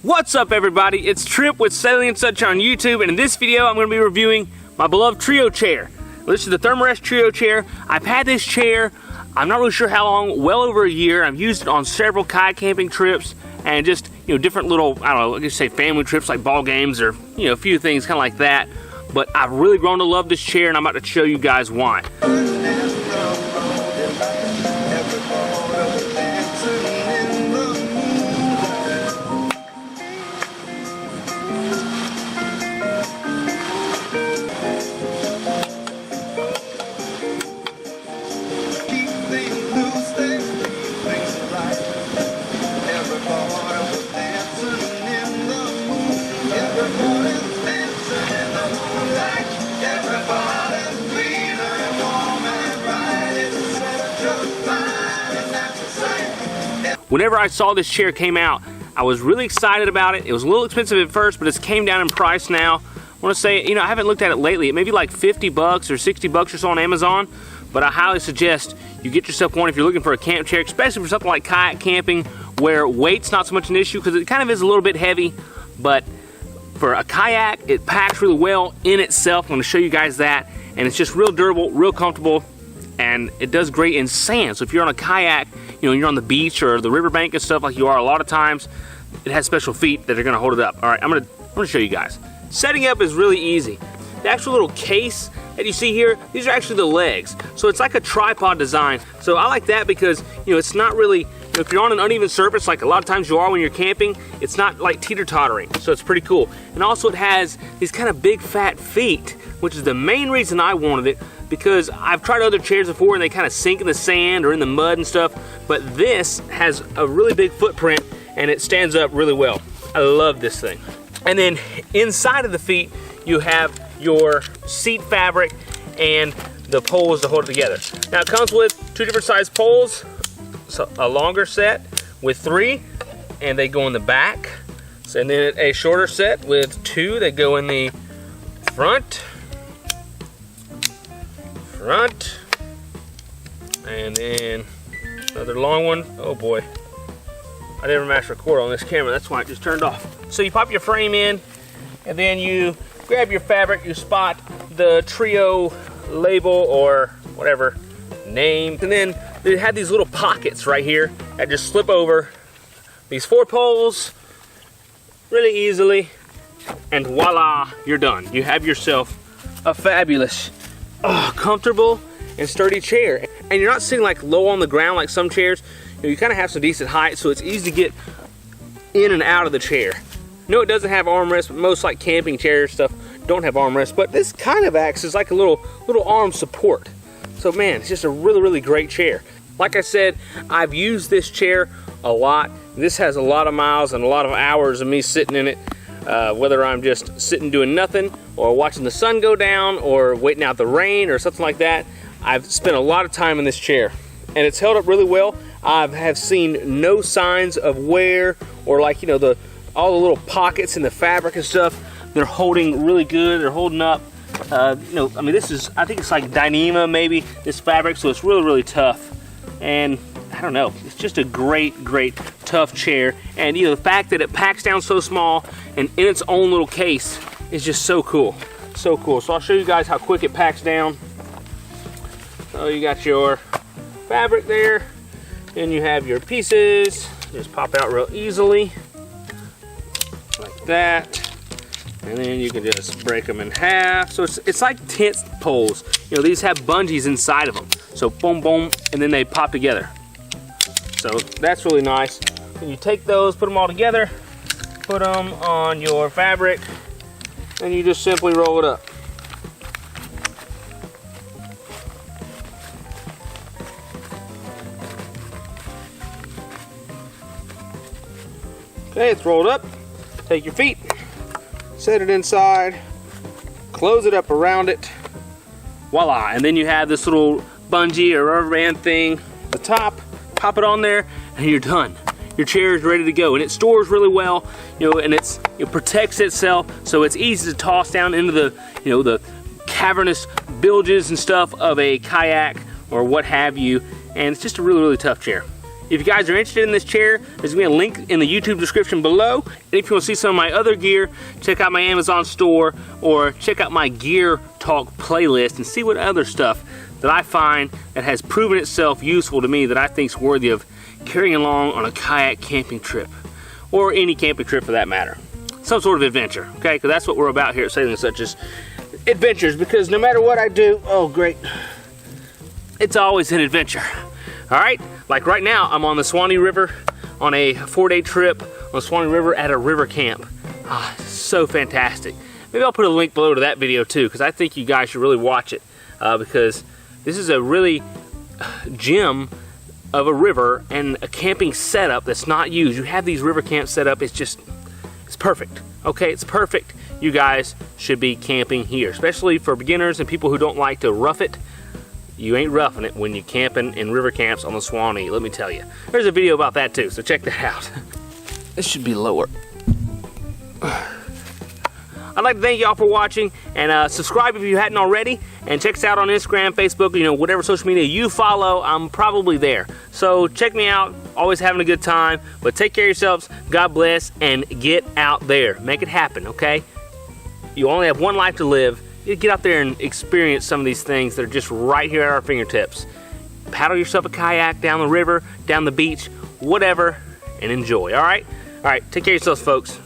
What's up, everybody? It's Trip with Sailing and Such on YouTube, and in this video I'm going to be reviewing my beloved Treo Chair. This is the ThermaRest Treo Chair. I've had this chair, I'm not really sure how long, well over a year. I've used it on several kayak camping trips and just, different little, I don't know, I guess say family trips like ball games or, a few things kind of like that. But I've really grown to love this chair, and I'm about to show you guys why. Whenever I saw this chair came out, I was really excited about it. It was a little expensive at first, but it's came down in price now. I want to say, I haven't looked at it lately. It may be like 50 bucks or 60 bucks or so on Amazon, but I highly suggest you get yourself one if you're looking for a camp chair, especially for something like kayak camping where weight's not so much an issue because it kind of is a little bit heavy, but for a kayak, it packs really well in itself. I'm going to show you guys that, and it's just real durable, real comfortable, and it does great in sand. So if you're on a kayak, you're on the beach or the riverbank and stuff like you are a lot of times, it has special feet that are going to hold it up. All right, I'm gonna show you guys. Setting up is really easy. The actual little case that you see here, these are actually the legs. So it's like a tripod design. So I like that because, it's not really, if you're on an uneven surface, like a lot of times you are when you're camping, it's not like teeter-tottering. So it's pretty cool. And also it has these kind of big fat feet, which is the main reason I wanted it, because I've tried other chairs before and they kind of sink in the sand or in the mud and stuff, but this has a really big footprint and it stands up really well. I love this thing. And then inside of the feet, you have your seat fabric and the poles to hold it together. Now it comes with two different size poles, so a longer set with 3, and they go in the back. So, and then a shorter set with 2 that go in the front, and then another long one. Oh boy, I never mashed record on this camera, that's why it just turned off. So you pop your frame in, and then you grab your fabric, you spot the Treo label or whatever name, and then they had these little pockets right here that just slip over these 4 poles really easily, and voila, you're done. You have yourself a fabulous, comfortable and sturdy chair. And you're not sitting like low on the ground like some chairs. You kind of have some decent height, so it's easy to get in and out of the chair. No, it doesn't have armrests, but most like camping chairs stuff don't have armrests, but this kind of acts as like a little arm support. So man, it's just a really great chair. Like I said, I've used this chair a lot. This has a lot of miles and a lot of hours of me sitting in it, whether I'm just sitting doing nothing or watching the sun go down or waiting out the rain or something like that. I've spent a lot of time in this chair and it's held up really well. I have seen no signs of wear or like, all the little pockets in the fabric and stuff. They're holding really good. They're holding up. This is, I think it's like Dyneema maybe, this fabric, so it's really tough. And I don't know, it's just a great tough chair. And the fact that it packs down so small and in its own little case is just so cool. So cool. So I'll show you guys how quick it packs down. So you got your fabric there, and you have your pieces. Just pop out real easily, like that. And then you can just break them in half. So it's like tent poles. These have bungees inside of them. So boom, boom, and then they pop together. So that's really nice. And you take those, put them all together, put them on your fabric, and you just simply roll it up. Okay, it's rolled up. Take your feet, set it inside, close it up around it, voila. And then you have this little bungee or rubber band thing at the top, pop it on there, and you're done. Your chair is ready to go, and it stores really well, and it protects itself, so it's easy to toss down into the, the cavernous bilges and stuff of a kayak or what have you, and it's just a really tough chair. If you guys are interested in this chair, there's gonna be a link in the YouTube description below. And if you wanna see some of my other gear, check out my Amazon store or check out my Gear Talk playlist and see what other stuff that I find that has proven itself useful to me that I think is worthy of carrying along on a kayak camping trip, or any camping trip for that matter. Some sort of adventure, okay? Because that's what we're about here at Sailing Such as adventures, because no matter what I do, oh great, it's always an adventure. All right, like right now, I'm on the Suwannee River on a 4-day trip on the Suwannee River at a river camp. Ah, so fantastic. Maybe I'll put a link below to that video too, because I think you guys should really watch it, because this is a really gem of a river and a camping setup that's not used. You have these river camps set up, it's perfect. Okay, it's perfect. You guys should be camping here, especially for beginners and people who don't like to rough it. You ain't roughing it when you're camping in river camps on the Suwannee, let me tell you. There's a video about that too, so check that out. This should be lower. I'd like to thank y'all for watching, and subscribe if you hadn't already, and check us out on Instagram, Facebook, you know, whatever social media you follow, I'm probably there. So check me out, always having a good time, but take care of yourselves, God bless, and get out there. Make it happen, okay? You only have one life to live. You get out there and experience some of these things that are just right here at our fingertips. Paddle yourself a kayak down the river, down the beach, whatever, and enjoy, all right? All right, take care of yourselves, folks.